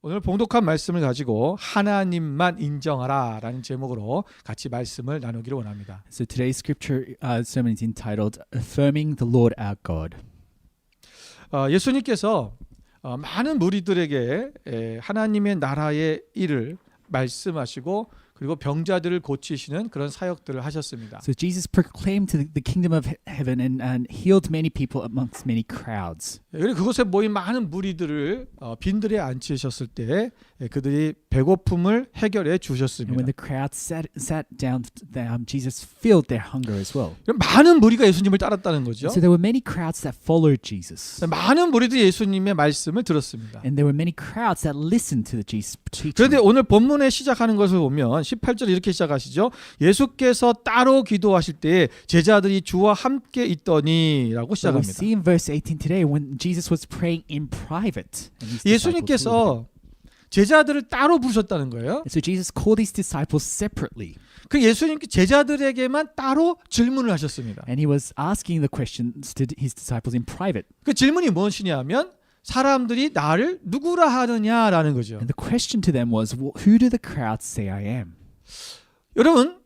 오늘 봉독한 말씀을 가지고 하나님만 인정하라라는 제목으로 같이 말씀을 나누기를 원합니다. So today's scripture sermon is entitled "Affirming the Lord our God." 예수님께서 많은 무리들에게 하나님의 나라의 일을 말씀하시고 그리고 병자들을 고치시는 그런 사역들을 하셨습니다. So Jesus proclaimed the kingdom of heaven and healed many people amongst many crowds. 그리고 그곳에 모인 많은 무리들을 빈들에 앉히셨을 때 그들이 배고픔을 해결해 And 주셨습니다. when the crowd sat down, Jesus filled their hunger as well. 많은 무리가 예수님을 따랐다는 거죠. So there were many crowds that followed Jesus. 많은 무리들이 예수님의 말씀을 들었습니다. And there were many crowds that listened to the Jesus teaching. 그런데 오늘 본문에 시작하는 것을 보면 18절 이렇게 시작하시죠. 예수께서 따로 기도하실 때 제자들이 주와 함께 있더니라고 So we 시작합니다. see in verse 18 today when Jesus was praying in private. and his disciples were with him. 예수님께서 제자들을 따로 부르셨다는 거예요. And so Jesus called his disciples separately. 그 예수님께 제자들에게만 따로 질문을 하셨습니다. And he was asking the questions to his disciples in private. 그 질문이 무엇이냐면 사람들이 나를 누구라 하느냐라는 거죠. And the question to them was, who do the crowds say I am? 여러분,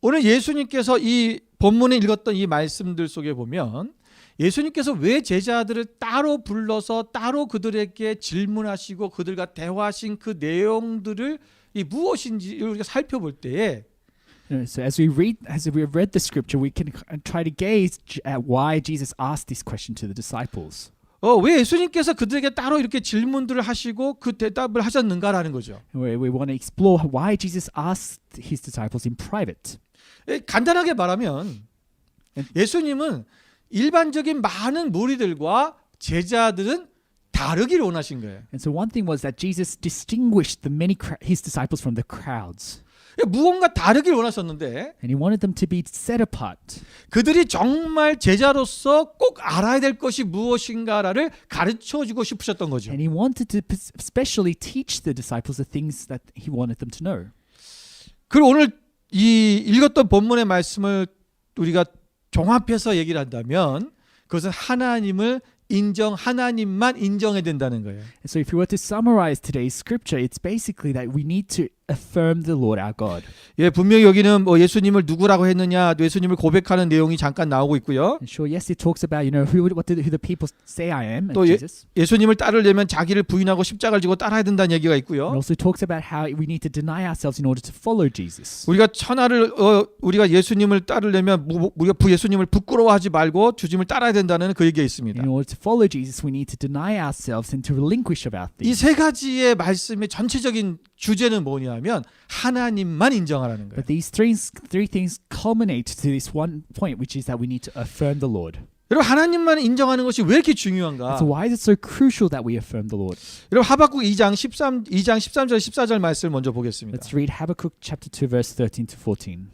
오늘 예수님께서 이 본문에 읽었던 이 말씀들 속에 보면 예수님께서 왜 제자들을 따로 불러서 따로 그들에게 질문하시고 그들과 대화하신 그 내용들을 이 무엇인지 우리가 살펴볼 때에 So as we read the scripture, we can try to gaze at why Jesus asked this question to the disciples. 왜 예수님께서 그들에게 따로 이렇게 질문들을 하시고 그 대답을 하셨는가라는 거죠. We want to explore why Jesus asked his disciples in private. 간단하게 말하면 예수님은 일반적인 많은 무리들과 제자들은 다르기를 원하신 거예요. And so one thing was that Jesus distinguished his disciples from the crowds. 무언가 다르길 원하셨는데 And he wanted them to be set apart. 그들이 정말 제자로서 꼭 알아야 될 것이 무엇인가를 가르쳐주고 싶으셨던 거죠. And he wanted to especially teach the disciples the things that he wanted them to know. 그리고 오늘 이 읽었던 본문의 말씀을 우리가 종합해서 얘기를 한다면 그것은 하나님만 인정해야 된다는 거예요. And so if you were to summarize today's scripture, it's basically that we need to affirm the Lord our God. 예, 분명히 여기는 예수님을 누구라고 했느냐, 예수님을 고백하는 내용이 잠깐 나오고 있고요. And sure, yes, it talks about who the people say I am, and 또 Jesus. 예수님을 따르려면 자기를 부인하고 십자가를 지고 따라야 된다는 얘기가 It 있고요. also talks about how we need to deny ourselves in order to follow Jesus. 우리가 예수님을 따르려면 우리가 예수님을 부끄러워하지 말고 주님을 따라야 된다는 그 얘기가 있습니다. In order to follow Jesus, we need to deny ourselves and to relinquish of our 이 things. 세 가지의 말씀의 전체적인 주제는 뭐냐면 하나님만 인정하라는 거예요. But these three things culminate to this one point, which is that we need to affirm the Lord. 여러분 하나님만 인정하는 것이 왜 이렇게 중요한가? So why is it so crucial that we affirm the Lord? 여러분 하박국 2장 13절 14절 말씀을 먼저 보겠습니다. Let's read Habakkuk chapter 2 verse 13 to 14.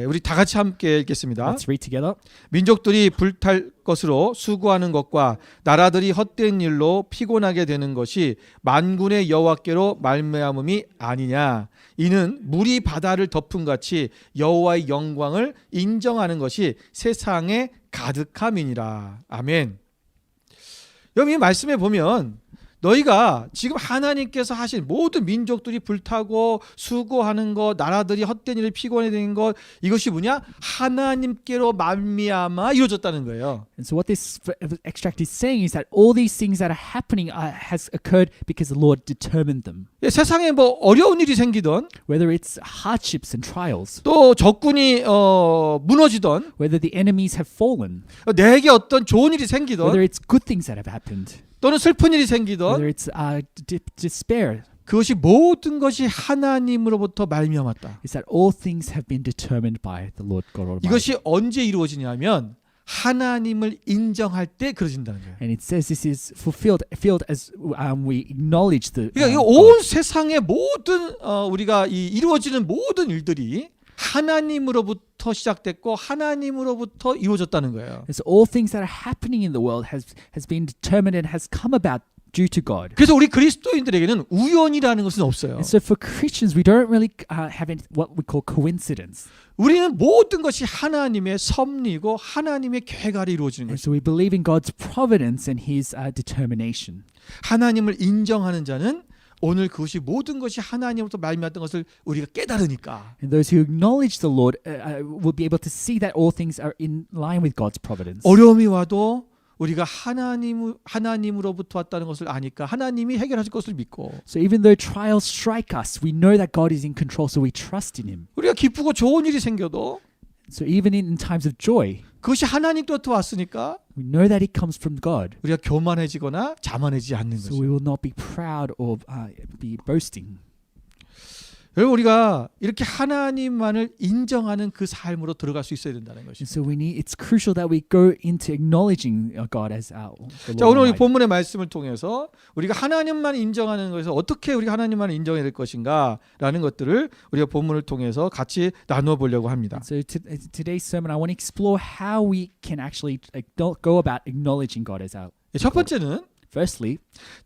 우리 다 같이 함께 읽겠습니다. Let's read together. 민족들이 불탈 것으로 수고하는 것과 나라들이 헛된 일로 피곤하게 되는 것이 만군의 여호와께로 말미암음이 아니냐. 이는 물이 바다를 덮은 같이 여호와의 영광을 인정하는 것이 세상에 가득함이니라. 아멘. 여러분 이 말씀에 보면 너희가 지금 하나님께서 하신 모든 민족들이 불타고 수고하는 것, 나라들이 헛된 일을 피곤해지는 것, 이것이 뭐냐? 하나님께로 말미암아 이루어졌다는 거예요. And so what this extract is saying is that all these things that are happening has occurred because the Lord determined them. 세상에 어려운 일이 생기던, Whether it's hardships and trials, 또 적군이 무너지던, whether the enemies have fallen, 내게 어떤 좋은 일이 whether 생기던, it's good things that have happened, 또는 슬픈 일이 whether 생기던, it's despair, 그것이 모든 것이 하나님으로부터 말미암았다. is that all things have been determined by the Lord God Almighty. 이것이 언제 이루어지냐면 하나님을 인정할 때 그러진다는 거예요. And it says this is fulfilled as we acknowledge the 그러니까 온 세상의 모든 우리가 이루어지는 모든 일들이 하나님으로부터 시작됐고 하나님으로부터 이루어졌다는 거예요. So all things that are happening in the world has been determined and has come about due to God. 그래서 우리 그리스도인들에게는 우연이라는 것은 없어요. And so for Christians, we don't really have what we call coincidence. 우리는 모든 것이 하나님의 섭리고 하나님의 계획 아래 이루어지는 And 것이죠. so we believe in God's providence and His determination. 하나님을 인정하는 자는 오늘 그것이 모든 것이 하나님으로부터 말미암았던 것을 우리가 깨달으니까 And those who acknowledge the Lord will be able to see that all things are in line with God's providence. 어려움이 와도 우리가 하나님으로부터 왔다는 것을 아니까 하나님이 해결하실 것을 믿고 So even though trials strike us, we know that God is in control, so we trust in Him. 우리가 기쁘고 좋은 일이 생겨도 So even in times of joy, 그것이 하나님로부터 왔으니까 we know that it comes from God. 우리가 교만해지거나 자만해지지 않는 So 거죠. we will not be proud or be boasting. 여러분 우리가 이렇게 하나님만을 인정하는 그 삶으로 들어갈 수 있어야 된다는 것이죠. And so it's crucial that we go into acknowledging God as the 자, Lord 오늘 이 Almighty. 본문의 말씀을 통해서 우리가 하나님만 인정하는 것에서 어떻게 우리가 하나님만 인정해야 될 것인가라는 것들을 우리가 본문을 통해서 같이 나누어 보려고 합니다. So today's sermon, I want to explore how we can actually go about acknowledging God as our. 첫 번째는 Firstly,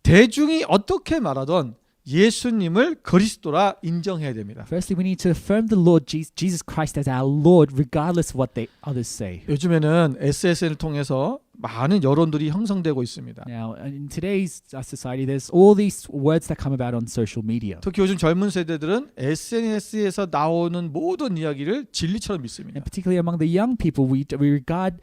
대중이 어떻게 말하던 예수님을 그리스도라 인정해야 됩니다. we need to affirm the Lord Jesus Christ as our Lord, regardless of what others say. 요즘에는 SNS를 통해서 많은 여론들이 형성되고 있습니다. Now, in today's society, there's all these words that come about on social media. 특히 요즘 젊은 세대들은 SNS에서 나오는 모든 이야기를 진리처럼 믿습니다. And particularly among the young people, we regard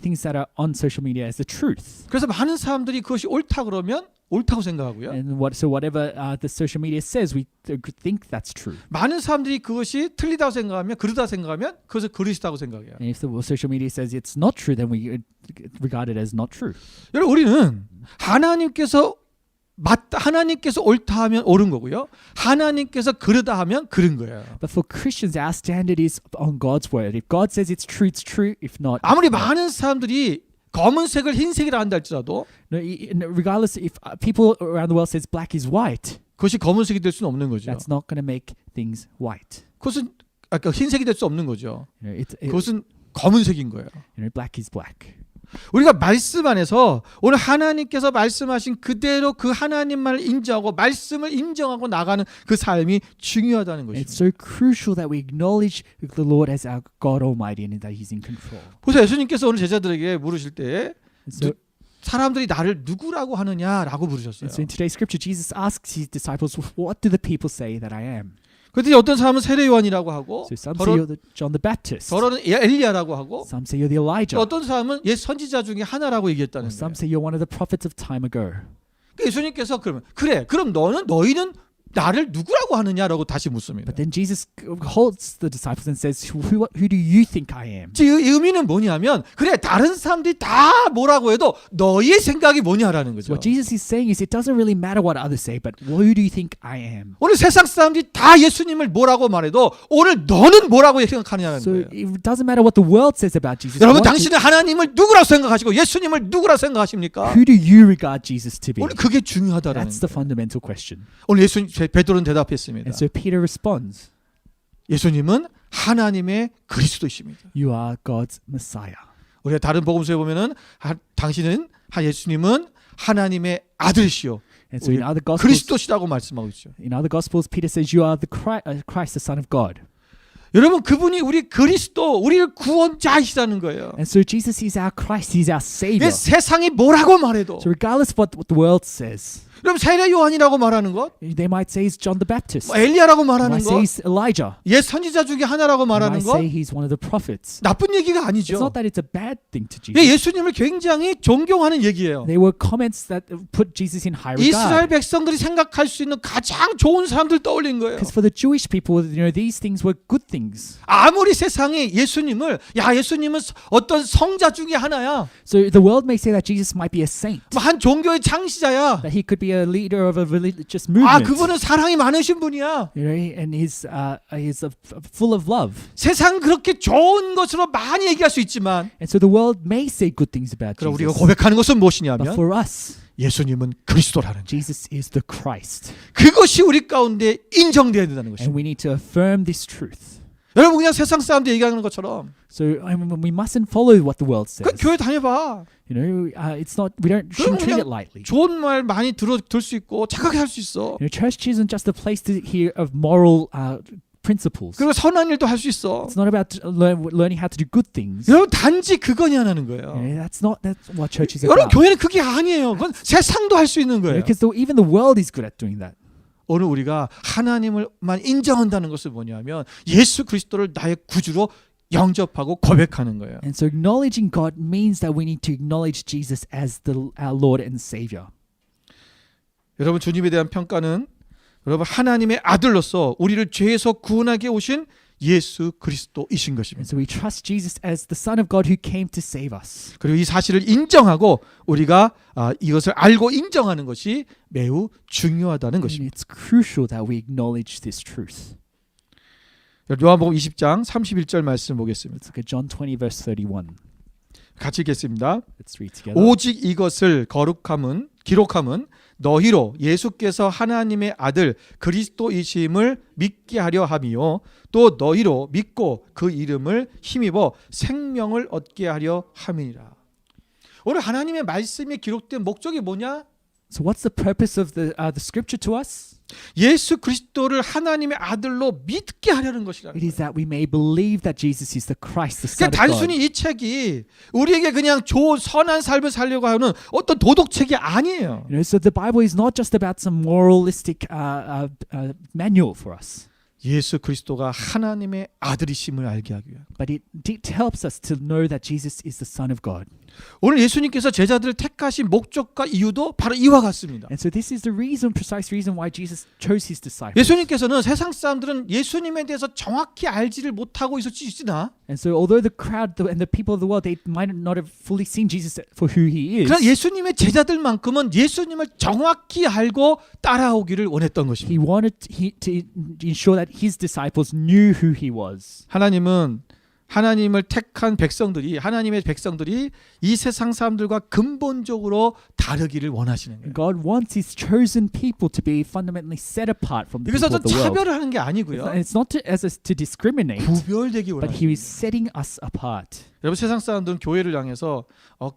things that are on social media as the truth. 그래서 많은 사람들이 그것이 옳다 그러면 옳다고 생각하고요. And whatever the social media says, we think that's true. 많은 사람들이 그것이 틀리다고 생각하면 그러다 생각하면 그것을 그리스도라고 생각해요. And if the social media says it's not true, then we regard it as not true. 여러분 우리는 하나님께서 옳다 하면 옳은 거고요. 하나님께서 그러다 하면 그른 거예요. But for Christians, our standard is on God's word. If God says it's true, it's true. If not, 아무리 it's not. 많은 사람들이 검은색을 흰색이라 한다 할지라도 No, regardless if people around the world says black is white, 그것이 검은색이 될 수는 없는 거죠. that's not going to make things white. 그것은 아까 흰색이 될 수 없는 거죠. You know, 그것은 검은색인 거예요. black is black. 우리가 말씀 안에서 오늘 하나님께서 말씀하신 그대로 그 하나님만을 인정하고 말씀을 인정하고 나가는 그 삶이 중요하다는 It's 것입니다. so crucial that we acknowledge the Lord as our God Almighty and that He's in control. 보세요. 예수님께서 오늘 제자들에게 물으실 때 And so, 사람들이 나를 누구라고 하느냐라고 물으셨어요. and so in today's scripture, Jesus asks His disciples, "What do the people say that I am?" 그랬더니 어떤 사람은 세례 요한이라고 하고 So some say you're John the Baptist. 더러는 엘리야라고 하고 Some say you're the Elijah. 또 어떤 사람은 옛 선지자 중에 하나라고 얘기했다는 Or some 거예요. say you're one of the prophets of time ago. 그러니까 예수님께서 그러면 그래 그럼 너희는 나를 누구라고 하느냐라고 다시 묻습니다. But then Jesus holds the disciples and says, who do you think I am? 이 의미는 뭐냐면 그래 다른 사람들이 다 뭐라고 해도 너희의 생각이 뭐냐라는 So 거죠. what Jesus is saying is it doesn't really matter what others say, but who do you think I am? 오늘 세상 사람들이 다 예수님을 뭐라고 말해도 오늘 너는 뭐라고 생각하느냐는 So 거예요. it doesn't matter what the world says about Jesus. 여러분 What 당신은 하나님을 누구라고 생각하시고 예수님을 누구라고 생각하십니까? who do you regard Jesus to be? 오늘 그게 중요하다라는 That's the 거예요. fundamental question. 오늘 베드로는 대답했습니다. And so Peter responds, 예수님은 하나님의 그리스도이십니다. you are God's Messiah. 우리가 다른 복음서에 보면은 예수님은 하나님의 아들이시요 And so in other gospels, 그리스도시라고 말씀하고 있죠. Peter says you are the Christ, the Son of God. 여러분 그분이 우리 그리스도, 우리를 구원자이시라는 거예요. And so Jesus is our Christ, He's our Savior. 세상이 뭐라고 말해도 So regardless of what the world says, 그럼 세례 요한이라고 말하는 것, they might say he's John the Baptist. 엘리야라고 They 말하는 might say 것, he's Elijah. 옛 선지자 중에 하나라고 They 말하는 might 것 say he's one of the prophets. 나쁜 얘기가 It's 아니죠. not that it's a bad thing to 이게 Jesus. 예수님을 굉장히 존경하는 얘기예요. They were comments that put Jesus in high 이스라엘 regard. 백성들이 생각할 수 있는 가장 좋은 사람들 떠올린 거예요. Because for the Jewish people, these things were good things. 아무리 세상이 예수님은 예수님은 어떤 성자 중에 하나야. So the world may say that Jesus might be a saint, 한 종교의 창시자야. that he could be a leader of a religious movement. 그분은 사랑이 많으신 분이야. You know, and he's full of love. 세상 그렇게 좋은 것으로 많이 얘기할 수 있지만 And so the world may say good things about 그럼 우리가 Jesus. 고백하는 것은 But 무엇이냐면 for us, 예수님은 그리스도라는 거예요. Jesus is the Christ. 그것이 우리 가운데 인정되어야 된다는 And 것입니다. we need to affirm this truth. 여러분 그냥 세상 사람들 얘기하는 것처럼 So we mustn't follow what the world says. 그 교회 다녀봐. You know, it's not. We shouldn't treat it lightly. 좋은 말 많이 들 수 있고 착하게 할 수 있어. You know, church isn't just a place to hear of moral principles. 그리고 선한 일도 할 수 있어. It's not about learning how to do good things. 여러분 단지 그거냐는 거예요. You know, that's what church is 여러분 about. 교회는 그게 아니에요. 그건 세상도 할 수 있는 거예요. Because even the world is good at doing that. 오늘 우리가 하나님을만 인정한다는 것은 뭐냐면 예수 그리스도를 나의 구주로 영접하고 고백하는 거예요. And so acknowledging God means that we need to acknowledge Jesus as our Lord and Savior. 여러분 주님에 대한 평가는 여러분 하나님의 아들로서 우리를 죄에서 구원하게 오신 예수 그리스도이신 And 것입니다. so we trust Jesus as the Son of God who came to save us. 그리고 이 사실을 인정하고 우리가 이것을 알고 인정하는 것이 매우 중요하다는 And 것입니다. it's crucial that we acknowledge this truth. 요한복음 20장 31절 말씀 보겠습니다. Let's look at John 20 verse 31. 같이 읽겠습니다. Let's read together. 오직 이것을 기록함은 너희로 예수께서 하나님의 아들 그리스도이심을 믿게 하려 함이요 또 너희로 믿고 그 이름을 힘입어 생명을 얻게 하려 함이니라. 오늘 하나님의 말씀이 기록된 목적이 뭐냐? So what's the purpose of the scripture to us? 예수 그리스도를 하나님의 아들로 믿게 하려는 것이라. It is that we may believe that Jesus is the Christ, the Son 그러니까 of God. 단순히 이 책이 우리에게 그냥 좋은 선한 삶을 살려고 하는 어떤 도덕책이 아니에요. You know, so the Bible is not just about some moralistic manual for us, 예수 그리스도가 하나님의 아들이심을 알게 하기 위해. but it helps us to know that Jesus is the Son of God. 오늘 예수님께서 제자들을 택하신 목적과 이유도 바로 이와 같습니다. And so this is the precise reason why Jesus chose his disciples. 예수님께서는 세상 사람들은 예수님에 대해서 정확히 알지를 못하고 있을지나 And so although the crowd and the people of the world, they might not have fully seen Jesus for who he is, 그러나 예수님의 제자들만큼은 예수님을 정확히 알고 따라오기를 원했던 것입니다. he wanted to ensure that his disciples knew who he was. 하나님은 하나님을 택한 하나님의 백성들이 이 세상 사람들과 근본적으로 다르기를 원하시는 거예요. God wants his chosen people to be fundamentally set apart from the 여기서 people 전 of the world. 차별을 하는 게 아니고요. It's not to discriminate, 구별되기 but he 원하시는 is setting us apart. 여러분 세상 사람들은 교회를 향해서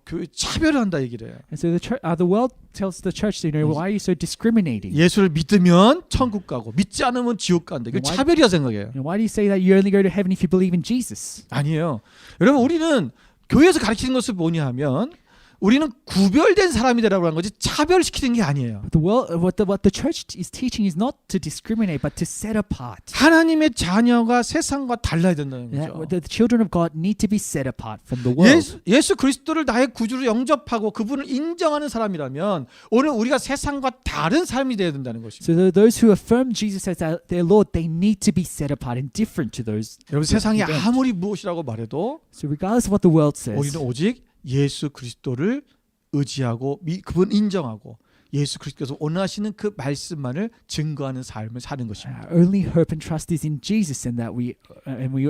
교회 차별을 한다 얘기를 해요. And so the world tells the church, you know, why are you so discriminating? 예수를 믿으면 천국 가고 믿지 않으면 지옥 간다. 이거 Why- 차별이라 생각해요. And why do you say that you only go to heaven if you believe in Jesus? 아니에요. 여러분 우리는 교회에서 가르치는 것을 뭐냐 하면 우리는 구별된 사람이 되라고 하는 거지 차별시키는 게 아니에요. The world, what the church is teaching is not to discriminate, but to set apart. 하나님의 자녀가 세상과 달라야 된다는 That 거죠. the children of God need to be set apart from the world. 예수 그리스도를 나의 구주로 영접하고 그분을 인정하는 사람이라면 오늘 우리가 세상과 다른 삶이 되어야 된다는 것입니다. So those who affirm Jesus as their Lord, they need to be set apart and different to those. 여러분 who 세상이 don't. 아무리 무엇이라고 말해도 So regardless of what the world says, 우리는 오직 예수 그리스도를 의지하고 그분 인정하고 예수 그리스도께서 원하시는 그 말씀만을 증거하는 삶을 사는 것입니다. our only hope and trust is in Jesus, and that we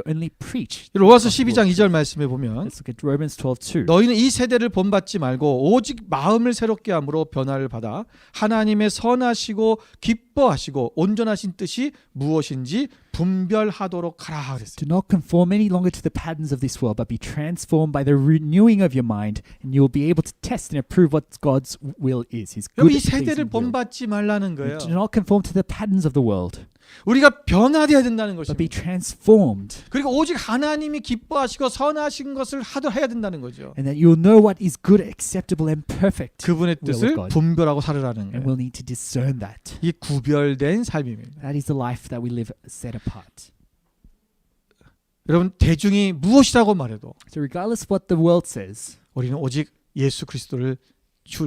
only preach. 로마서 12장 2절 말씀에 보면 Let's look at Romans 12:2. 너희는 이 세대를 본받지 말고 오직 마음을 새롭게 함으로 변화를 받아 하나님의 선하시고 기뻐하시고 온전하신 뜻이 무엇인지 분별하도록 하라 그랬어요. Do not conform any longer to the patterns of this world, but be transformed by the renewing of your mind, and you will be able to test and approve what God's will is. His good, 이 세대를 pleasing will. 본받지 말라는 거예요. Do not conform to the patterns of the world, 우리가 변화되어야 된다는 but be 것입니다. transformed, 그리고 오직 하나님이 기뻐하시고 선하신 것을 해야 된다는 거죠. and that you will know what is good, acceptable, and perfect, 그분의 will of 뜻을 God. 분별하고 살으라는 and 거예요. we'll need to discern that. 이 구별된 삶입니다. That is the life that we live set apart. 여러분 대중이 무엇이라고 말해도 So regardless of what the world says, 우리는 오직 예수 그리스도를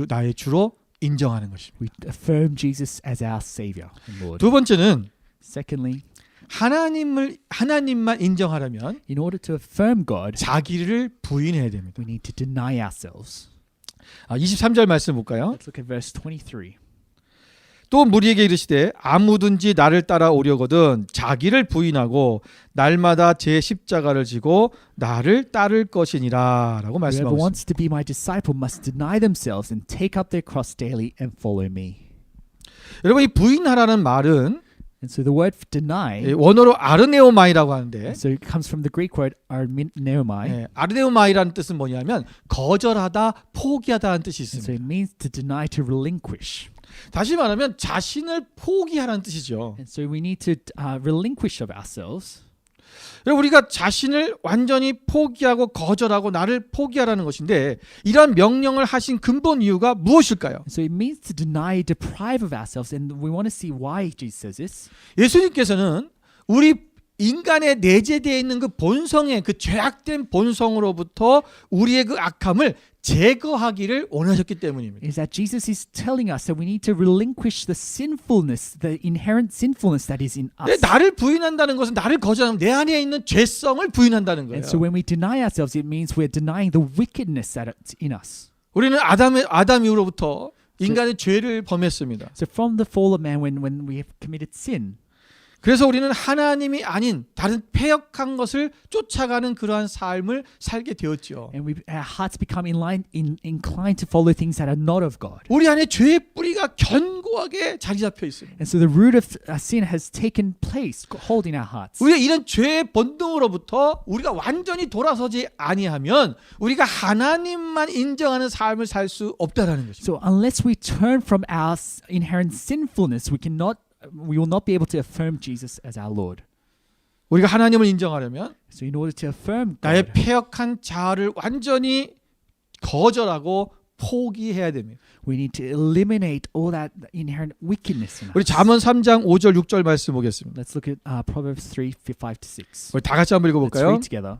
나의 주로 인정하는 것입니다. we affirm Jesus as our Savior and Lord. 두 번째는 Secondly, 하나님만 인정하려면 in order to affirm God, 자기를 부인해야 됩니다. we need to deny ourselves. 23절 말씀 볼까요? Let's look at verse 23. 또 무리에게 이르시되 아무든지 나를 따라오려거든 자기를 부인하고 날마다 제 십자가를 지고 나를 따를 것이니라라고 Whoever 말씀하고 있습니다. wants to be my disciple must deny themselves and take up their cross daily and follow me. 여러분 이 부인하라는 말은 And so the word deny, 원어로 아르네오마이라고 하는데 so it comes from the Greek word arneomai. 아르네오마이라는 뜻은 뭐냐면 거절하다, 포기하다는 뜻이 And so 있습니다. it means to deny, to relinquish. 다시 말하면 자신을 포기하라는 뜻이죠. And so we need to relinquish of ourselves. 여러분 우리가 자신을 완전히 포기하고 거절하고 나를 포기하라는 것인데 이러한 명령을 하신 근본 이유가 무엇일까요? So it means to deny, deprive of ourselves, and we want to see why Jesus says this. 예수님께서는 우리 인간의 내재되어 있는 그 본성의 그 죄악된 본성으로부터 우리의 그 악함을 제거하기를 원하셨기 때문입니다. Is that Jesus is telling us that we need to relinquish the sinfulness, the inherent sinfulness that is in us. 나를 부인한다는 것은 나를 거절하면 내 안에 있는 죄성을 부인한다는 거예요. And so when we deny ourselves, it means we're denying the wickedness that's in us. 우리는 아담 이후로부터 인간의 죄를 범했습니다. So from the fall of man, when we have committed sin, 그래서 우리는 하나님이 아닌 다른 패역한 것을 쫓아가는 그러한 삶을 살게 되었죠. and our hearts become inclined to follow things that are not of God. 우리 안에 죄의 뿌리가 견고하게 자리 잡혀 있습니다. And so the root of sin has taken place, hold in our hearts. 우리가 이런 죄의 본능으로부터 우리가 완전히 돌아서지 아니하면 우리가 하나님만 인정하는 삶을 살 수 없다라는 것입니다. So unless we turn from our inherent sinfulness, we will not be able to affirm Jesus as our Lord. 우리가 하나님을 인정하려면 So in order to affirm 나의 God, 패역한 자아를 완전히 거절하고 포기해야 됩니다. we need to eliminate all that inherent wickedness in us. 우리 잠언 3장 5절 6절 말씀 보겠습니다. Let's look at Proverbs 3, 5-6. 우리 다 같이 한번 Let's 읽어볼까요? read together.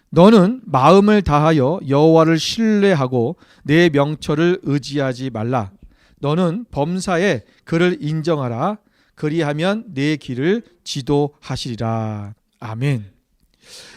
너는 마음을 다하여 여호와를 신뢰하고 내 명철을 의지하지 말라. 너는 범사에 그를 인정하라. 그리하면 내 길을 지도하시리라. 아멘.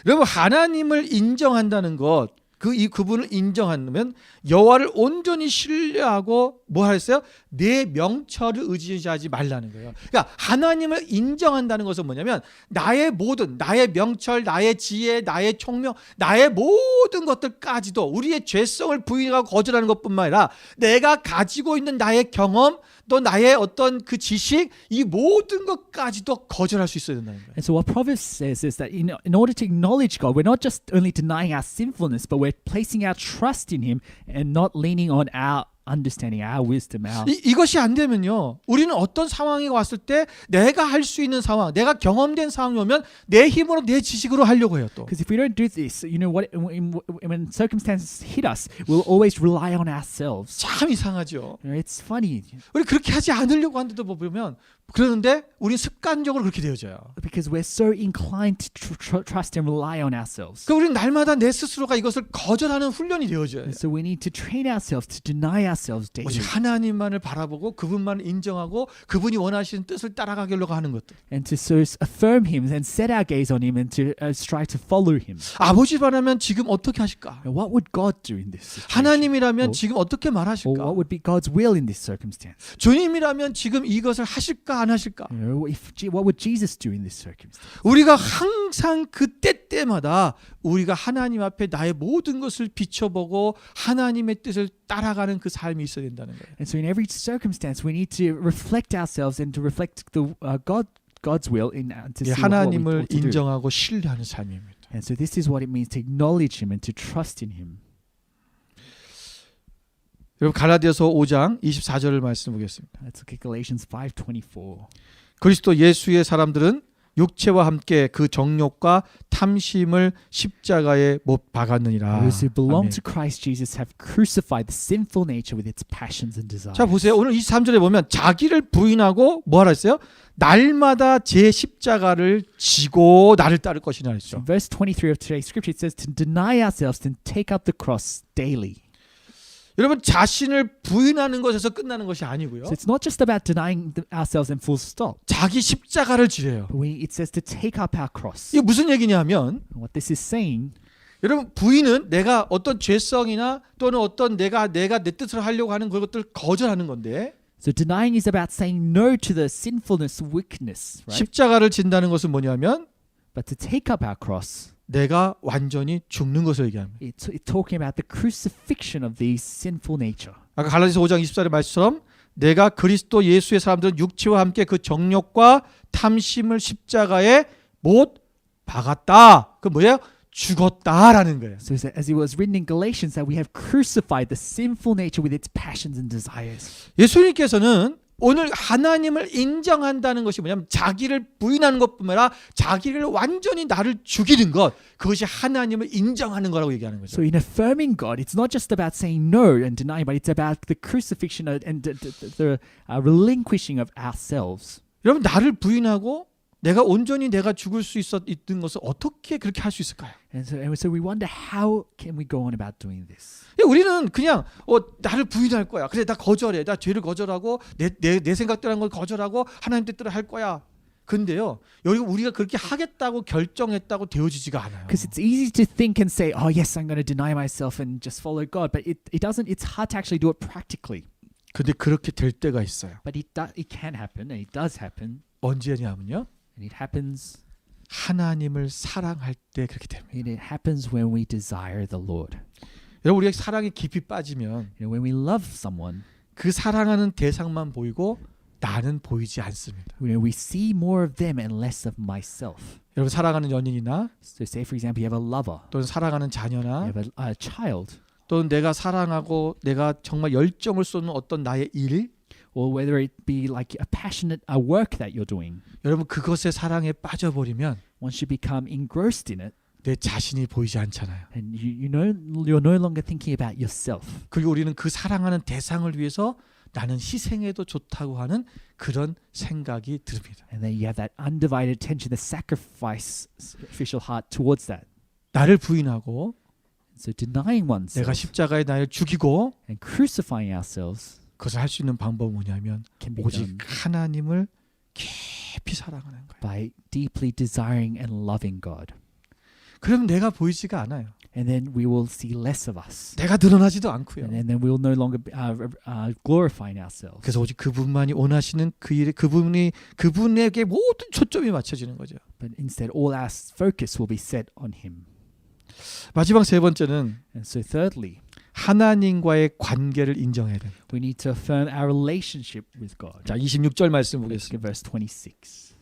여러분 하나님을 인정한다는 것, 그분을 인정하면 여호와를 온전히 신뢰하고 뭐 하랬어요? 내 명철을 의지하지 말라는 거예요. 그러니까 하나님을 인정한다는 것은 뭐냐면 나의 모든 나의 명철, 나의 지혜, 나의 총명, 나의 모든 것들까지도 우리의 죄성을 부인하고 거절하는 것뿐만 아니라 내가 가지고 있는 나의 경험, 또 나의 어떤 그 지식, 이 모든 것까지도 거절할 수 있어야 된다는 거예요. And so what Proverbs says is that in order to acknowledge God, we're not just only denying our sinfulness, but we're placing our trust in Him and not leaning on our understanding, our wisdom, our. 이것이 안 되면요, 우리는 어떤 상황이 왔을 때 내가 할 수 있는 상황, 내가 경험된 상황이 오면 내 힘으로 내 지식으로 하려고 해요 또. Because if we don't do this, you know what? When circumstances hit us, we'll always rely on ourselves. 참 이상하죠. You know, it's funny 우리 그렇게 하지 않으려고 하는데도 보면 그러는데 우리 습관적으로 그렇게 되어져요. because we're so inclined to trust and rely on ourselves. 그러니까 우리는 날마다 내 스스로가 이것을 거절하는 훈련이 되어져요. And so we need to train ourselves to deny ourselves daily. 오직 하나님만을 바라보고 그분만을 인정하고 그분이 원하시는 뜻을 따라가려고 하는 것들. And to so affirm Him and set our gaze on Him and to strive to follow Him. 아버지라면 지금 어떻게 하실까? And what would God do in this situation? 하나님이라면 Or 지금 어떻게 what 말하실까? would be God's will in this circumstance? 주님이라면 지금 이것을 하실까 안 하실까? You know, what would Jesus do in this circumstance? 우리가 항상 그 때때마다 우리가 하나님 앞에 나의 모든 것을 비춰보고 하나님의 뜻을 따라가는 그 삶이 있어야 된다는 거예요. And so in every circumstance, we need to reflect ourselves and to reflect the God's will in to 이게 see what we 하나님을 ought to do. 인정하고 신뢰하는 삶입니다. And so this is what it means to acknowledge Him and to trust in Him. 여러분 갈라디아서 5장 24절을 말씀 보겠습니다. Let's look at Galatians 5:24. 그리스도 예수의 사람들은 육체와 함께 그 정욕과 탐심을 십자가에 못 박았느니라. Those who belong 아멘. to Christ Jesus have crucified the sinful nature with its passions and desires. 자 보세요. 오늘 23절에 보면 자기를 부인하고 뭐하라 했어요? 날마다 제 십자가를 지고 나를 따를 것이냐 했죠. In verse 23 of today's scripture, it says to deny ourselves and take up the cross daily. 여러분 자신을 부인하는 것에서 끝나는 것이 아니고요. So it's not just about denying ourselves and full stop. 자기 십자가를 지래요. But it says to take up our cross. 이게 무슨 얘기냐면 And what this is saying, 여러분 부인은 내가 어떤 죄성이나 또는 어떤 내가 내 뜻을 하려고 하는 그것들 거절하는 건데 so denying is about saying no to the sinfulness, wickedness, right? 십자가를 진다는 것은 뭐냐면 But to take up our cross, 내가 완전히 죽는 것을 얘기합니다. it's talking about the crucifixion of the sinful nature. 아까 갈라디아서 5장 24절의 말씀처럼 내가 그리스도 예수의 사람들은 육체와 함께 그 정욕과 탐심을 십자가에 못 박았다. 그 뭐예요? 죽었다라는 거예요. So as it was written in Galatians, that we have crucified the sinful nature with its passions and desires. 예수님께서는 오늘 하나님을 인정한다는 것이 뭐냐면 자기를 부인하는 것뿐만 아니라 자기를 완전히 나를 죽이는 것, 그것이 하나님을 인정하는 거라고 얘기하는 거죠. So in affirming God, it's not just about saying no and denying, but it's about the crucifixion and the relinquishing of ourselves. 여러분, 나를 부인하고 내가 온전히 내가 죽을 수 있는 것을 어떻게 그렇게 할 수 있을까요? And so we wonder, how can we go on about doing this? 우리는 그냥 나를 부인할 거야. 그래, 나 거절해. 나 죄를 거절하고 내 생각대로 한 걸 거절하고 하나님 뜻대로 할 거야. 근데요, 여기 우리가 그렇게 하겠다고 결정했다고 되어지지가 않아요. Because it's easy to think and say, oh yes, I'm going to deny myself and just follow God, but it doesn't. It's hard to actually do it practically. 근데 그렇게 될 때가 있어요. But it can happen, and it does happen, 언제냐면요, and it happens. 하나님을 사랑할 때 그렇게 됩니다. And it happens when we desire the Lord. 여러분, 우리가 사랑에 깊이 빠지면 When we love someone, 그 사랑하는 대상만 보이고 나는 보이지 않습니다. we see more of them and less of myself. 여러분, 사랑하는 연인이나 So say for example, you have a lover, 또는 사랑하는 you 자녀나 have a child, 또는 내가 사랑하고 내가 정말 열정을 쏟는 어떤 나의 일, or whether it be like a passionate work that you're doing. 여러분, 그것의 사랑에 빠져버리면 Once you become engrossed in it, 내 자신이 보이지 않잖아요. and you're no longer thinking about yourself. 그리고 우리는 그 사랑하는 대상을 위해서 나는 희생해도 좋다고 하는 그런 생각이 듭니다. And then you have that undivided attention, the sacrificial heart towards that. 나를 부인하고 So denying 내가 oneself 십자가에 나를 죽이고 and crucifying ourselves 그것을 할 수 있는 방법은 뭐냐면 can be 오직 done 하나님을 깊이 사랑하는 거예요. by deeply desiring and loving God. 그러면 내가 보이지가 않아요. And then we will see less of us. 내가 드러나지도 않고요. And then we will no longer glorifying ourselves. 그래서 오직 그분만이 원하시는 그 일에 그분에게 모든 초점이 맞춰지는 거죠. But instead, all our focus will be set on Him. 마지막 세 번째는 And so thirdly, 하나님과의 관계를 인정해야 돼요. we need to affirm our relationship with God. 자, 26절 말씀 Let's get 보겠습니다. verse 26.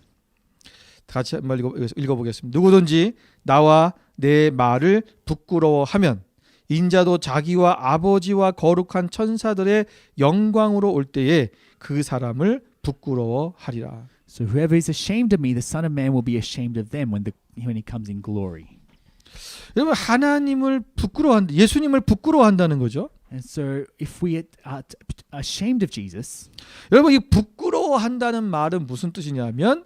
같이 한번 읽어보겠습니다. 누구든지 나와 내 말을 부끄러워하면 인자도 자기와 아버지와 거룩한 천사들의 영광으로 올 때에 그 사람을 부끄러워하리라. So whoever is ashamed of me, the Son of Man will be ashamed of them when He comes in glory. 여러분, 하나님을 예수님을 부끄러워한다는 거죠. And so if we are ashamed of Jesus, 여러분, 이 부끄러워한다는 말은 무슨 뜻이냐면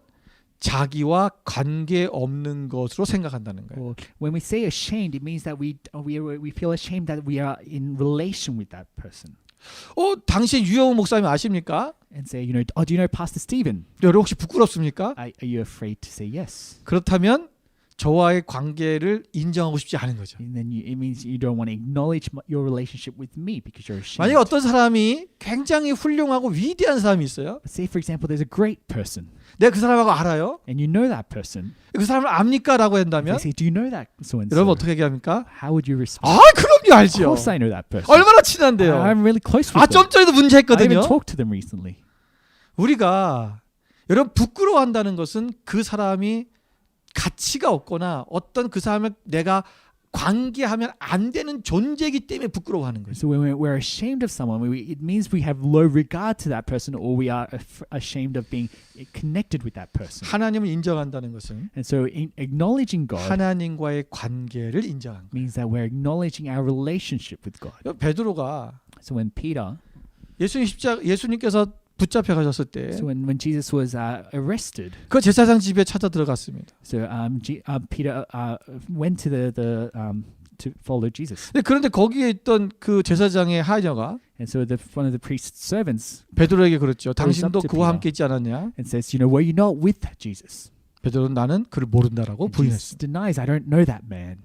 자기와 관계 없는 것으로 생각한다는 거예요. or when we say ashamed, it means that we feel ashamed that we are in relation with that person. 당신 유영우 목사님 아십니까? And say, oh, do you know Pastor Stephen? 여러분, 혹시 부끄럽습니까? Are you afraid to say yes? 그렇다면 저와의 관계를 인정하고 싶지 않은 거죠. And then it means you don't want to acknowledge your relationship with me because you're ashamed. 만약에 어떤 사람이 굉장히 훌륭하고 위대한 사람이 있어요. But say for example, there's a great person, 내가 그 사람하고 알아요. and you know that person. 그 사람을 압니까? 라고 한다면 They say, do you know that so and so? 여러분 어떻게 얘기합니까? How would you respond? 그럼요, Of 알죠. course, I know that person. 얼마나 친한데요. I'm really close with them. 좀 전에도 I even 문제했거든요. talked to them recently. 우리가 여러분 부끄러워한다는 것은 그 사람이 가치가 없거나 어떤 그 사람을 내가 관계하면 안 되는 존재이기 때문에 부끄러워하는 거예요. So when we're ashamed of someone, it means we have low regard to that person, or we are ashamed of being connected with that person. 하나님을 인정한다는 것은 And so acknowledging God 하나님과의 관계를 인정한 거예요. means that we're acknowledging our relationship with God. 베드로가 So when Peter, 예수님께서 붙잡혀 가셨을 때 so when Jesus was arrested, 그 제사장 집에 찾아 들어갔습니다. so Peter went to to follow Jesus. 그런데 거기에 있던 그 제사장의 하녀가 And so one of the priest's servants 베드로에게 그랬죠. 당신도 up to 그와 Peter. 함께 있지 않았냐? and says, were you not with Jesus? 베드로는 나는 그를 모른다라고 And Jesus 부인했어. denies, I don't know that man.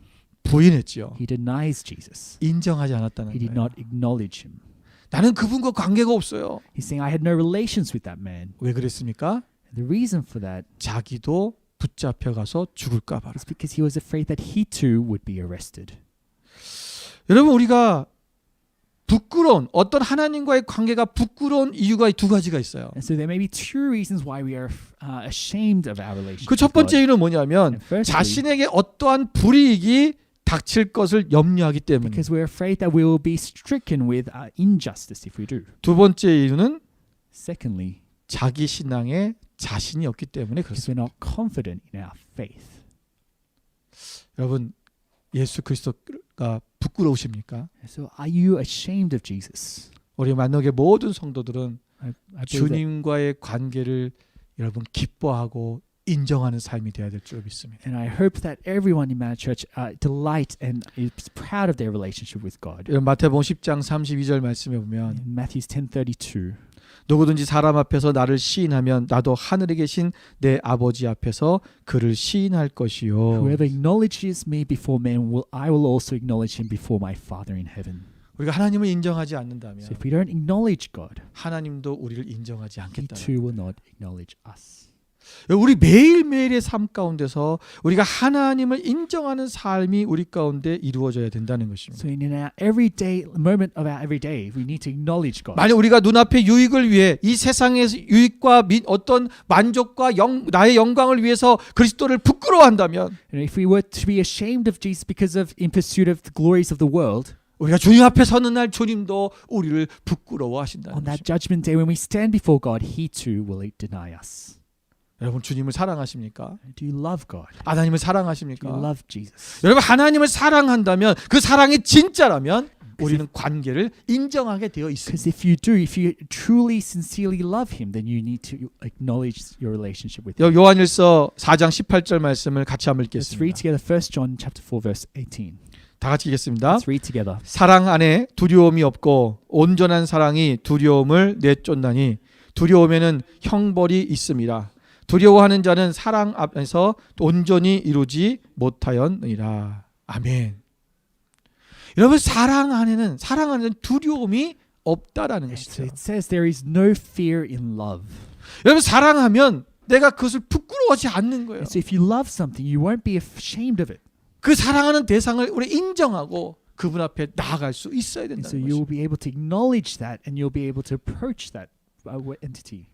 부인했지요. He denies Jesus. 인정하지 않았다는 He did 거예요. not acknowledge him. 나는 그분과 관계가 없어요. He's saying, I had no relations with that man. 왜 그랬습니까? And the reason for that 자기도 붙잡혀 가서 죽을까 봐. is because he was afraid that he too would be arrested. 여러분, 우리가 부끄러운 어떤 하나님과의 관계가 부끄러운 이유가 두 가지가 있어요. And so there may be two reasons why we are ashamed of our relationship 그 첫 with God. 번째 이유는 뭐냐면 And firstly, 자신에게 어떠한 불이익이 닥칠 것을 염려하기 때문에. because we're afraid that we will be stricken with injustice if we do. 두 번째 이유는 Secondly, 자기 신앙에 자신이 없기 때문에 because 그렇습니다. we're not confident in our faith. 여러분 예수 그리스도가 부끄러우십니까? So are you ashamed of Jesus? 우리 만나게 모든 성도들은 I believe that, 주님과의 관계를 여러분 기뻐하고 인정하는 삶이 되어야 될 줄 믿습니다. and I hope that everyone in Manor Church delight and is proud of their relationship with God. 여러분 마태복음 10장 32절 말씀에 보면 In Matthew 10:32, 누구든지 사람 앞에서 나를 시인하면 나도 하늘에 계신 내 아버지 앞에서 그를 시인할 것이요. whoever acknowledges me before men, I will also acknowledge him before my Father in heaven. 우리가 하나님을 인정하지 않는다면 So if we don't acknowledge God, 하나님도 우리를 인정하지 He 않겠다. too will not acknowledge us. 우리 매일매일의 삶 가운데서 우리가 하나님을 인정하는 삶이 우리 가운데 이루어져야 된다는 것입니다. So in our everyday moment of our everyday, we need to acknowledge God. 만약 우리가 눈앞의 유익을 위해 이 세상의 유익과 어떤 만족과 나의 영광을 위해서 그리스도를 부끄러워한다면 And if we were to be ashamed of Jesus because of in pursuit of the glories of the world, 우리가 주님 앞에 서는 날 주님도 우리를 부끄러워하신다는 on that 것입니다. judgment day when we stand before God, He too will deny us. 여러분 주님을 사랑하십니까? Do you love God? 하나님을 Do 사랑하십니까? you love Jesus? 여러분 하나님을 사랑한다면 그 사랑이 진짜라면 우리는 관계를 인정하게 되어 있습니다. Because if you truly, sincerely love Him, then you need to acknowledge your relationship with Him. 요한일서 4장 18절 말씀을 같이 한번 Let's read 읽겠습니다. together 1 John chapter 4 verse 18. 다 같이 읽겠습니다. Let's read together. 사랑 안에 두려움이 없고 온전한 사랑이 두려움을 내쫓나니 두려움에는 형벌이 있음이라. 두려워하는 자는 사랑 앞에서 온전히 이루지 못하였느니라. 아멘. 여러분 사랑 안에는 두려움이 없다라는 So 것이죠. it says there is no fear in love. 여러분 사랑하면 내가 그것을 부끄러워하지 않는 거예요. And so if you love something, you won't be ashamed of it. 그 사랑하는 대상을 우리 인정하고 그분 앞에 나아갈 수 있어야 And so 된다는 you 것이죠. will be able to acknowledge that, and you'll be able to approach that entity.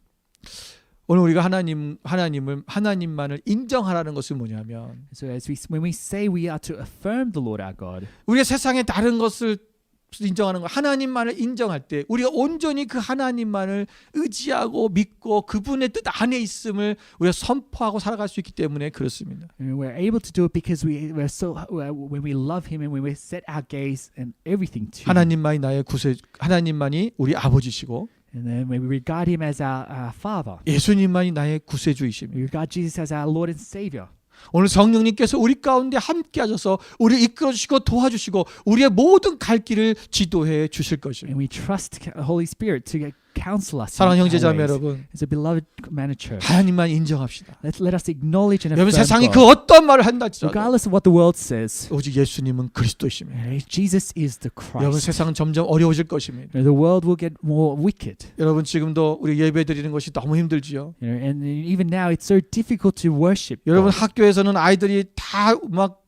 오늘 우리가 하나님만을 인정하라는 것은 뭐냐면 So when we say we are to affirm the Lord our God, 우리가 세상의 다른 것을 인정하는 거 하나님만을 인정할 때 우리가 온전히 그 하나님만을 의지하고 믿고 그분의 뜻 안에 있음을 우리가 선포하고 살아갈 수 있기 때문에 그렇습니다. and we're able to do it because we're so when we love Him and when we set our gaze and everything to Him. 하나님만이 나의 구세, 하나님만이 우리 아버지시고 And then when we regard Him as our Father, 예수님만이 나의 we 구세주이십니다. regard Jesus as our Lord and Savior. 오늘 성령님께서 우리 가운데 함께 하셔서 우리를 이끌어 주시고 도와주시고 우리의 모든 갈 길을 지도해 주실 것입니다. And we trust the Holy Spirit to counsel us. 사랑하는 in 형제 our 자매 ways. 여러분, As a beloved Manor Church, 하나님만 인정합시다. let us acknowledge and 여러분 affirm 세상이 God. 그 어떤 말을 한다 할지라도 Regardless of what the world says, 오직 예수님은 그리스도이십니다. Jesus is the 여러분 Christ. 세상은 점점 어려워질 것입니다. The world will get more wicked. 여러분 지금도 우리 예배 드리는 것이 너무 힘들지요. And even now it's so difficult to worship. 여러분 God. 학교에서는 아이들이 다 막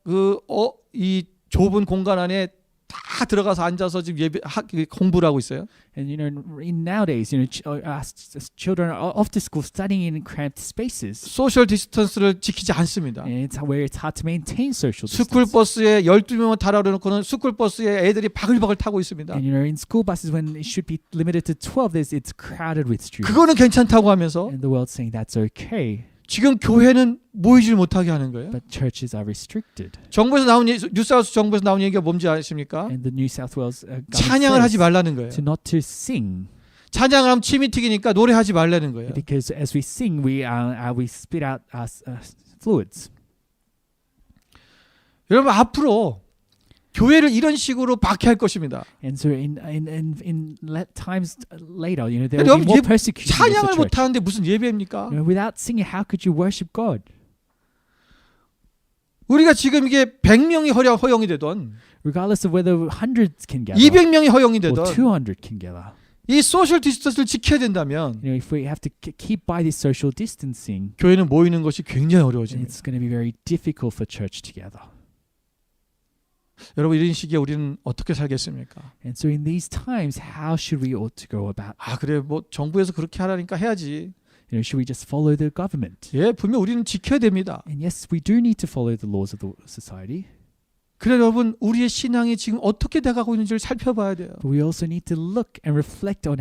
이 좁은 공간 안에 다 들어가서 앉아서 지금 공부를 하고 있어요. And nowadays, children are off to school studying in cramped spaces. 소셜 디스턴스를 지키지 않습니다. And it's where it's hard to maintain social distance. 스쿨버스에 12명을 타라 놓고는 스쿨버스에 애들이 바글바글 타고 있습니다. And in school buses, when it should be limited to 12, it's crowded with students. 그거는 괜찮다고 하면서 And the world's saying that's okay, 지금 교회는 모이질 못하게 하는 거예요. but churches are restricted. 정부에서 나온 뉴사우스 정부에서 나온 얘기가 뭔지 아십니까? And the New South Wales government 찬양을 하지 says 말라는 거예요. to not to sing, 찬양을 하면 침이 튀기니까 노래하지 말라는 거예요. because as we sing, we spit out our fluids. 여러분 앞으로 교회를 이런 식으로 박해할 것입니다. And so in times later, there will 여러분 be more persecution against the 찬양을 church. 못 하는데 무슨 예배입니까? Without singing, how could you worship God? 우리가 지금 이게 100명이 허용이 되던 Regardless of whether hundreds can gather 200명이 허용이 or 되던 200 can gather. 이 소셜 디스턴스를 지켜야 된다면 If we have to keep by this social distancing, 교회는 모이는 것이 굉장히 then 어려워집니다. it's going to be very difficult for church to gather. 여러분 이런 시기에 우리는 어떻게 살겠습니까? And so in these times, how should we ought to go about? 아 그래 뭐 정부에서 그렇게 하라니까 해야지. Should we just follow the government? 예, 분명 우리는 지켜야 됩니다. And yes, we do need to follow the laws of the society. 그래 여러분 우리의 신앙이 지금 어떻게 돼가고 있는지를 살펴봐야 돼요. But we also need to look and reflect on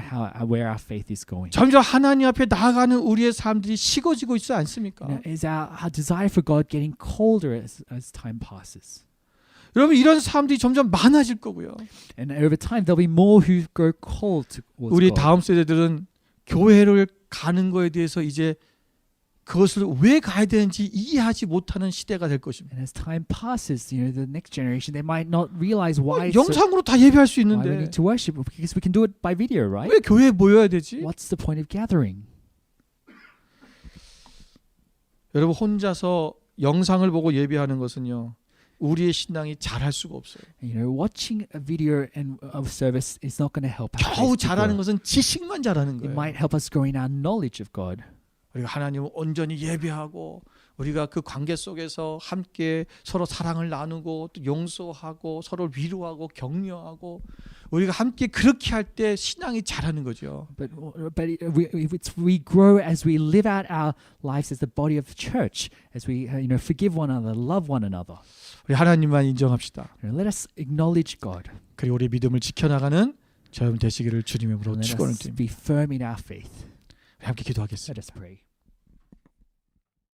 where our faith is going. 점점 하나님 앞에 나아가는 우리의 삶들이 식어지고 있지 않습니까? Is our desire for God getting colder as time passes? 여러분 이런 사람들이 점점 많아질 거고요. And over time, there'll be more who grow cold towards 우리 God. 다음 세대들은 교회를 가는 거에 대해서 이제 그것을 왜 가야 되는지 이해하지 못하는 시대가 될 것입니다. And as time passes, the next generation, they might not realize why it's 영상으로 다 예배할 수 why we 있는데 need to worship, because we can do it by video, right? 왜 교회에 모여야 되지? What's the point of gathering? 여러분 혼자서 영상을 보고 예배하는 것은요. 우리의 신앙이 잘할 수가 없어요. Watching a video and of service is not going to help our 겨우 faith to 잘하는 grow. 것은 지식만 잘하는 It 거예요. might help us grow in our knowledge of God. 우리가 하나님을 온전히 예배하고 우리가 그 관계 속에서 함께 서로 사랑을 나누고 또 용서하고 서로 위로하고 격려하고 우리가 함께 그렇게 할 때 신앙이 자라는 거죠. But we grow as we live out our lives as the body of the church, as we forgive one another, love one another. 우리 하나님만 인정합시다. Let us acknowledge God. 그리고 우리 믿음을 지켜나가는 저염 되시기를 주님의 이름으로 Let 축원을 us 드립니다. be firm in our faith. 함께 기도하겠습니다. Let us pray.